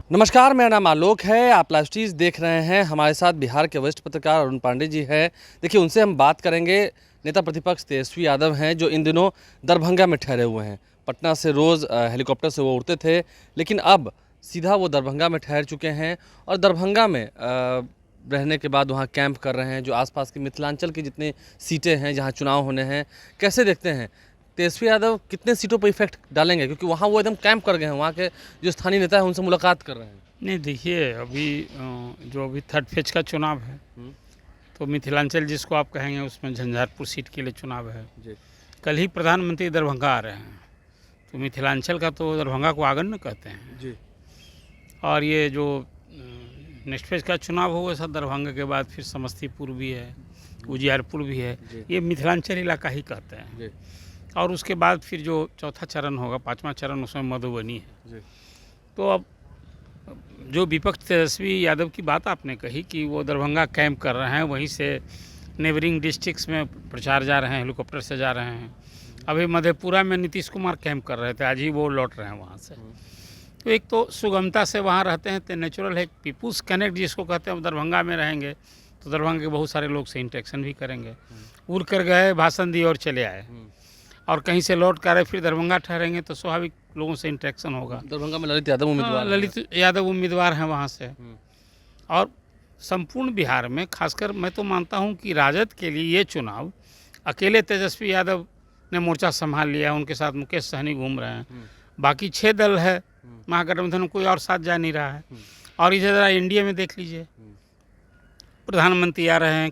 नमस्कार, मेरा नाम आलोक है। आप लाइव स्ट्रीज देख रहे हैं। हमारे साथ बिहार के वरिष्ठ पत्रकार अरुण पांडे जी हैं। देखिए, उनसे हम बात करेंगे। नेता प्रतिपक्ष तेजस्वी यादव हैं, जो इन दिनों दरभंगा में ठहरे हुए हैं। पटना से रोज़ हेलीकॉप्टर से वो उड़ते थे, लेकिन अब सीधा वो दरभंगा में ठहर चुके हैं और दरभंगा में रहने के बाद वहाँ कैंप कर रहे हैं। जो आसपास की मिथिलांचल की जितनी सीटें हैं, जहाँ चुनाव होने हैं, कैसे देखते हैं तेजस्वी यादव कितने सीटों पर इफेक्ट डालेंगे? क्योंकि वहाँ वो एकदम कैंप कर गए हैं, वहाँ के जो स्थानीय नेता हैं उनसे मुलाकात कर रहे हैं। नहीं देखिए, अभी थर्ड फेज का चुनाव है, तो मिथिलांचल जिसको आप कहेंगे उसमें झंझारपुर सीट के लिए चुनाव है जी। कल ही प्रधानमंत्री दरभंगा आ रहे हैं, तो मिथिलांचल का तो दरभंगा को आगन कहते हैं जी। और ये जो नेक्स्ट फेज का चुनाव होगा सब दरभंगा के बाद फिर समस्तीपुर भी है, उजियारपुर भी है, ये मिथिलांचल इलाका ही कहते हैं जी। और उसके बाद फिर जो चौथा चरण होगा, पाँचवा चरण, उसमें मधुबनी है जी। तो अब जो विपक्ष तेजस्वी यादव की बात आपने कही कि वो दरभंगा कैंप कर रहे हैं, वहीं से नेबरिंग डिस्ट्रिक्ट्स में प्रचार जा रहे हैं, हेलीकॉप्टर से जा रहे हैं। अभी मधेपुरा में नीतीश कुमार कैंप कर रहे थे, आज ही वो लौट रहे हैं वहाँ से। तो एक तो सुगमता से वहाँ रहते हैं, तो नेचुरल है, पीपुल्स कनेक्ट जिसको कहते हैं। दरभंगा में रहेंगे तो दरभंगा के बहुत सारे लोग से इंटरेक्शन भी करेंगे। उड़ कर गए, भाषण दिए और चले आए, और कहीं से लौट कर आए फिर दरभंगा ठहरेंगे तो स्वाभाविक लोगों से इंटरेक्शन होगा। दरभंगा में ललित यादव उम्मीदवार हैं। ललित यादव उम्मीदवार हैं वहाँ से। और संपूर्ण बिहार में खासकर मैं तो मानता हूँ कि राजद के लिए ये चुनाव, अकेले तेजस्वी यादव ने मोर्चा संभाल लिया, उनके साथ मुकेश सहनी घूम रहे हैं, बाकी 6 दल है महागठबंधन में, कोई और साथ जा नहीं रहा है। और इसे ज़रा इंडिया में देख लीजिए, प्रधानमंत्री आ रहे हैं,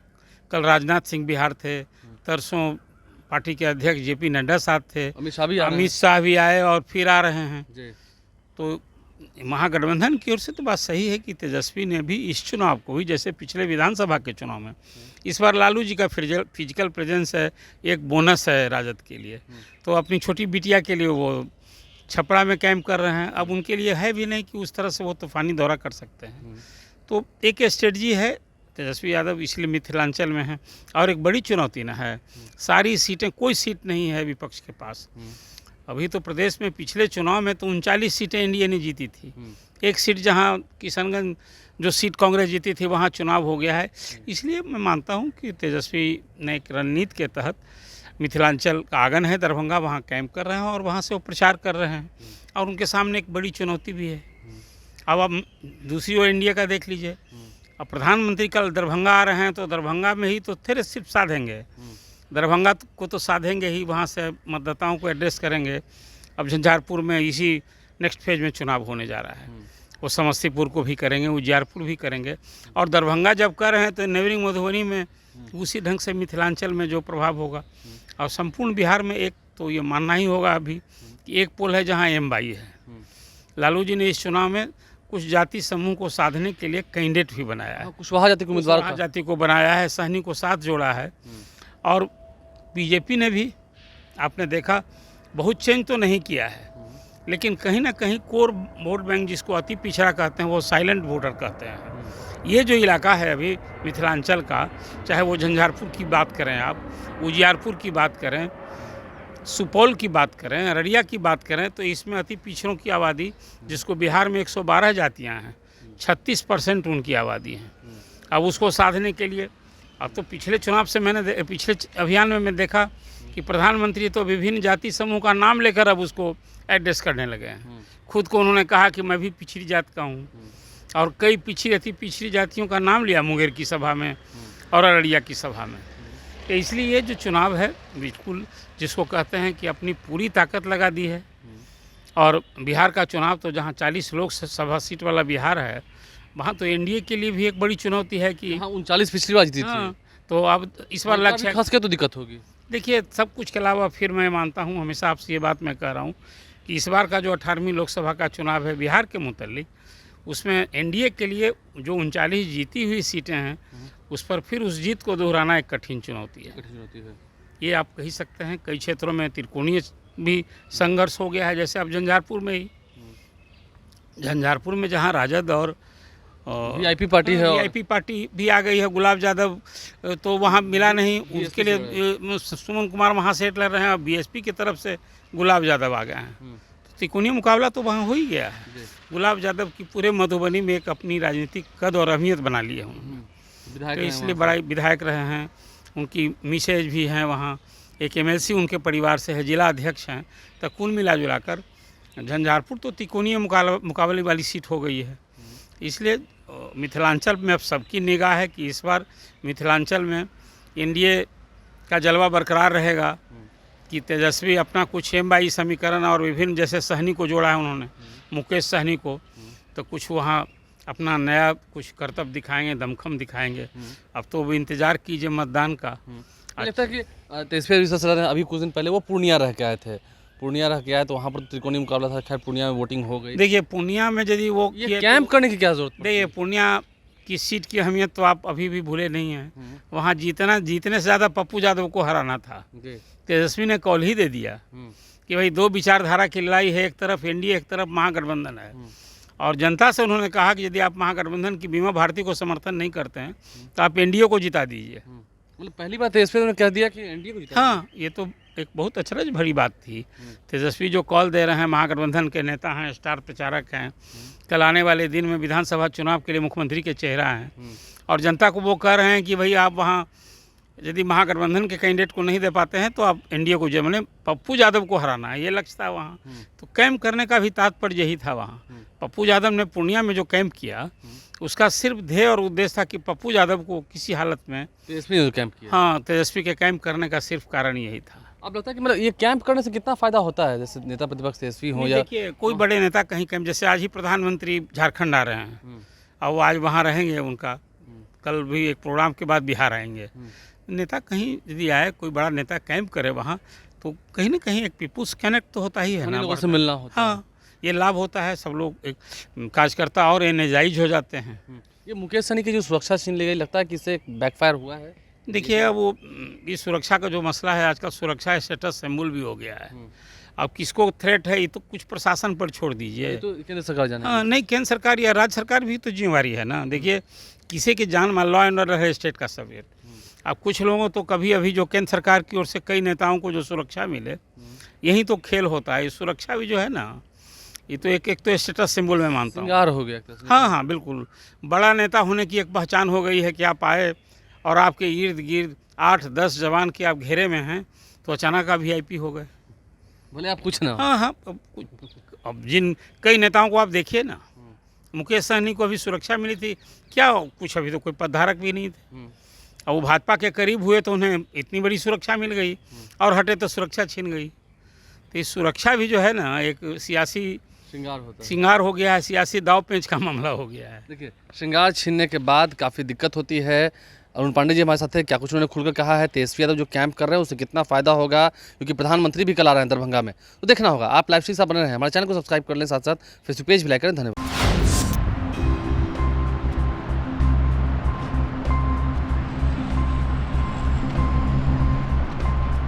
कल राजनाथ सिंह बिहार थे, तरसों पार्टी के अध्यक्ष जेपी नड्डा साथ थे, अमित शाह भी आए और फिर आ रहे हैं जी। तो महागठबंधन की ओर से तो बात सही है कि तेजस्वी ने भी इस चुनाव को भी, जैसे पिछले विधानसभा के चुनाव में, इस बार लालू जी का फिजिकल प्रेजेंस है, एक बोनस है राजद के लिए। तो अपनी छोटी बिटिया के लिए वो छपरा में कैंप कर रहे हैं। अब उनके लिए है भी नहीं कि उस तरह से वो तूफानी दौरा कर सकते हैं, तो एक स्ट्रेटजी है तेजस्वी यादव, इसलिए मिथिलांचल में है। और एक बड़ी चुनौती न है, सारी सीटें, कोई सीट नहीं है विपक्ष के पास। अभी तो प्रदेश में पिछले चुनाव में तो 39 सीटें एनडीए ने जीती थी। एक सीट जहां किशनगंज जो सीट कांग्रेस जीती थी वहां चुनाव हो गया है। इसलिए मैं मानता हूं कि तेजस्वी ने एक रणनीति के तहत मिथिलांचल का आंगन है दरभंगा, वहाँ कैंप कर रहे हैं और वहाँ से वो प्रचार कर रहे हैं। और उनके सामने एक बड़ी चुनौती भी है। अब आप दूसरी ओर इंडिया का देख लीजिए, अब प्रधानमंत्री कल दरभंगा आ रहे हैं तो दरभंगा में ही तो फिर सिर्फ साधेंगे, दरभंगा को तो साधेंगे ही, वहाँ से मतदाताओं को एड्रेस करेंगे। अब झंझारपुर में इसी नेक्स्ट फेज में चुनाव होने जा रहा है, वो समस्तीपुर को भी करेंगे, उजियारपुर भी करेंगे, और दरभंगा जब कर रहे हैं तो नेबरिंग मधुबनी में उसी ढंग से मिथिलांचल में जो प्रभाव होगा। और संपूर्ण बिहार में एक तो ये मानना ही होगा अभी कि एक पोल है जहाँ एम-22 है। लालू जी ने इस चुनाव में कुछ जाति समूह को साधने के लिए कैंडिडेट भी बनाया है, कुशवाहा जाति को उम्मीदवार जाति को बनाया है, सहनी को साथ जोड़ा है। और बीजेपी ने भी आपने देखा बहुत चेंज तो नहीं किया है, लेकिन कहीं ना कहीं कोर वोट बैंक जिसको अति पिछड़ा कहते हैं, वो साइलेंट वोटर कहते हैं। ये जो इलाका है अभी मिथिलांचल का, चाहे वो झंझारपुर की बात करें, आप उजियारपुर की बात करें, सुपौल की बात करें, अररिया की बात करें, तो इसमें अति पिछड़ों की आबादी, जिसको बिहार में 112 जातियां हैं, 36% उनकी आबादी है। अब उसको साधने के लिए, अब तो पिछले चुनाव से पिछले अभियान में मैं देखा कि प्रधानमंत्री तो विभिन्न जाति समूह का नाम लेकर अब उसको एड्रेस करने लगे हैं। खुद को उन्होंने कहा कि मैं भी पिछड़ी जात का हूँ, और कई अति पिछड़ी जातियों का नाम लिया मुंगेर की सभा में और अररिया की सभा में। तो इसलिए ये जो चुनाव है बिल्कुल जिसको कहते हैं कि अपनी पूरी ताकत लगा दी है। और बिहार का चुनाव तो जहाँ 40 लोकसभा सीट वाला बिहार है, वहाँ तो एनडीए के लिए भी एक बड़ी चुनौती है कि 39 पिछली बार जीती थी, तो अब इस बार लक्ष्य खास के तो दिक्कत होगी। देखिए, सब कुछ के अलावा फिर मैं मानता हूँ, हमेशा आपसे ये बात मैं कह रहा हूँ कि इस बार का जो 18वीं लोकसभा का चुनाव है बिहार के मुतालिक, उसमें एनडीए के लिए जो 39 जीती हुई सीटें हैं, उस पर फिर उस जीत को दोहराना एक कठिन चुनौती है। ये आप कह सकते हैं कई क्षेत्रों में त्रिकोणीय भी संघर्ष हो गया है। जैसे अब झंझारपुर में ही, झंझारपुर में जहाँ राजद और वीआईपी पार्टी है, वीआईपी पार्टी भी आ गई है, गुलाब यादव तो वहाँ मिला नहीं, उसके लिए सुमन कुमार वहाँ से लड़ रहे हैं, और बीएसपी की तरफ से गुलाब यादव आ गए हैं। त्रिकोणीय मुकाबला तो वहाँ हो ही गया है। गुलाब यादव की पूरे मधुबनी में एक अपनी राजनीतिक कद और अहमियत बना ली है उन्होंने, तो इसलिए बड़ा विधायक रहे हैं। उनकी मिसेज भी हैं वहाँ, एक एमएलसी उनके परिवार से है, जिला अध्यक्ष हैं। तो कुल मिला जुला कर झंझारपुर तो त्रिकोणीय मुकाबले वाली सीट हो गई है। इसलिए मिथिलांचल में अब सबकी निगाह है कि इस बार मिथिलांचल में एनडीए का जलवा बरकरार रहेगा कि तेजस्वी अपना कुछ एम-22 समीकरण और विभिन्न जैसे सहनी को जोड़ा है उन्होंने, मुकेश सहनी को, तो कुछ वहाँ अपना नया कुछ करतब दिखाएंगे, दमखम दिखाएंगे। अब तो वो इंतज़ार कीजिए मतदान का। लगता है कि तेजस्वी विश्वसरा ने अभी कुछ दिन पहले वो पूर्णिया रह के आए थे, पूर्णिया रह के आए तो वहाँ पर त्रिकोणीय मुकाबला था, खैर पूर्णिया में वोटिंग हो गई। देखिए पूर्णिया में यदि वो ये कैंप करने की क्या जरूरत है? देखिए पूर्णिया की सीट की अहमियत तो आप अभी भी भूले नहीं हैं। वहाँ जीतने से ज़्यादा पप्पू यादव को हराना था। तेजस्वी ने कॉल ही दे दिया कि भाई दो विचारधारा की लड़ाई है, एक तरफ एनडीए एक तरफ महागठबंधन है। और जनता से उन्होंने कहा कि यदि आप महागठबंधन की बीमा भारती को समर्थन नहीं करते हैं तो आप एनडीए को जिता दीजिए। मतलब पहली बार तेजस्वी ने कह दिया कि एनडीए को जिता। हाँ, ये तो एक बहुत अचरज भरी बात थी। तेजस्वी जो कॉल दे रहे हैं, महागठबंधन के नेता हैं, स्टार प्रचारक हैं, कल आने वाले दिन में विधानसभा चुनाव के लिए मुख्यमंत्री के चेहरा हैं, और जनता को वो कह रहे हैं कि भाई आप वहाँ यदि महागठबंधन के कैंडिडेट को नहीं दे पाते हैं तो आप एनडीए को मैंने पप्पू यादव को हराना है, ये लक्ष्य था वहाँ। तो कैंप करने का भी तात्पर्य यही था वहाँ। पप्पू यादव ने पूर्णिया में जो कैंप किया उसका सिर्फ ध्येय और उद्देश्य था कि पप्पू यादव को किसी हालत में तेजस्वी ने कैंप किया। हाँ, तेजस्वी के कैंप करने का सिर्फ कारण यही था। अब लगता है कि मतलब ये कैंप करने से कितना फायदा होता है, जैसे नेता प्रतिपक्ष तेजस्वी हो या देखिए कोई बड़े नेता कहीं कैंप, जैसे आज ही प्रधानमंत्री झारखंड आ रहे हैं और वो आज वहाँ रहेंगे, उनका कल भी एक प्रोग्राम के बाद बिहार आएंगे। नेता कहीं यदि आए, कोई बड़ा नेता कैंप करे वहाँ, तो कहीं ना कहीं एक पीपुल्स कनेक्ट तो होता ही है ना, लोगों से मिलना होता है। हाँ, ये लाभ होता है, सब लोग एक कार्यकर्ता और एनर्जाइज हो जाते हैं। ये मुकेश सहनी की जो सुरक्षा छीन ली गई, लगता है कि इससे बैकफायर हुआ है? देखिए वो इस सुरक्षा का जो मसला है, आजकल सुरक्षा स्टेटस सिंबल भी हो गया है। अब किसको थ्रेट है ये तो कुछ प्रशासन पर छोड़ दीजिए, तो केंद्र सरकार जाने। हाँ, नहीं, केंद्र सरकार या राज्य सरकार भी तो जिम्मेवारी है ना। देखिए किसी की जान मान, लॉ एंड ऑर्डर है स्टेट का सब्जेक्ट। अब कुछ लोगों तो कभी अभी जो केंद्र सरकार की ओर से कई नेताओं को जो सुरक्षा मिले, यही तो खेल होता है। ये सुरक्षा भी जो है ना, ये तो एक तो स्टेटस सिंबल में मानता हूँ। श्रृंगार हो गया। हाँ हाँ बिल्कुल, बड़ा नेता होने की एक पहचान हो गई है कि आप आए और आपके इर्द गिर्द 8-10 जवान के आप घेरे में हैं तो अचानक आप वीआईपी हो गए, बोले आप कुछ ना। हाँ हाँ, अब जिन कई नेताओं को आप देखिए ना, मुकेश सहनी को अभी सुरक्षा मिली थी क्या, कुछ अभी तो कोई पदधारक भी नहीं थे, और वो भाजपा के करीब हुए तो उन्हें इतनी बड़ी सुरक्षा मिल गई, और हटे तो सुरक्षा छीन गई। तो इस सुरक्षा भी जो है ना एक सियासी श्रृंगार हो गया है, सियासी दाव पेंच का मामला हो गया है। देखिए श्रृंगार छीनने के बाद काफ़ी दिक्कत होती है। अरुण पांडे जी हमारे साथ है, क्या कुछ उन्होंने खुलकर कहा है, तेजस्वी यादव जो कैंप कर रहे हैं उससे कितना फ़ायदा होगा, क्योंकि प्रधानमंत्री भी कल आ रहे हैं दरभंगा में, तो देखना होगा। आप लाइव से बने रहें, हमारे चैनल को सब्सक्राइब कर लें, साथ साथ फेसबुक पेज भी लाइक करें। धन्यवाद।